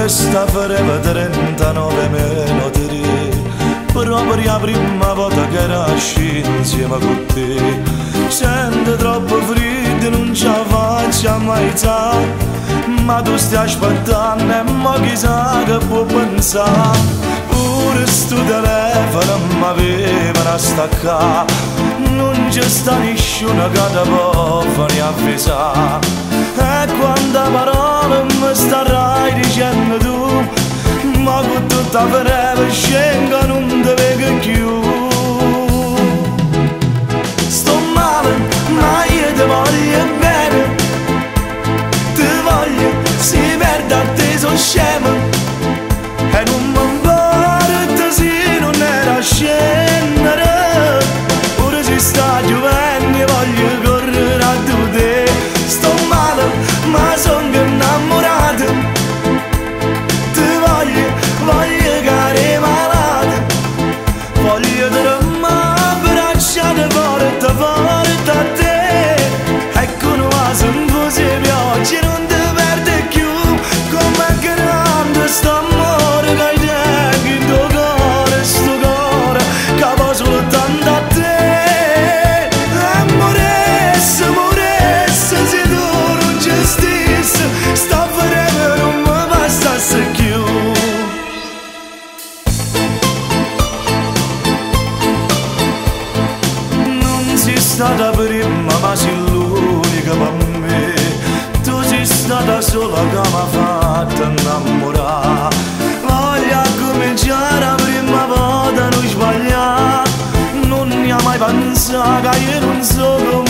sta fareva 39 meno 3, proprio la prima volta che nasci insieme con te. Sento troppo freddo, non ce la faccio mai stare, ma tu stai aspettando e mo chissà che può pensare. Pure sto telefono m'avevano a staccare, non c'è sta nessuno che ti può fare avvisare. E quanta parola mi starai dicendo tu, ma con tutta breve scenga non ti vedo più. Sto male, ma io ti voglio bene, ti voglio, si perde a te sono scemo, e non mi importa se non era scendere. Ora si sta giovendo e voglio correre a te. Sto male, ma sono innamorato, ti voglio care malate, voglio dormire abbracciate forte forte a te. Ecco una se pioggia non ti perde più, com'è grande sto amore che hai dentro in tuo cuore, sto cuore che va soltanto a te. Sta forever non mi bastasse più. Non sei stata prima ma sei l'unica per me, tu sei stata sola che mi ha fatto innamorare. Voglio cominciare la prima volta, non sbagliare, non ne ho mai pensato che io non so come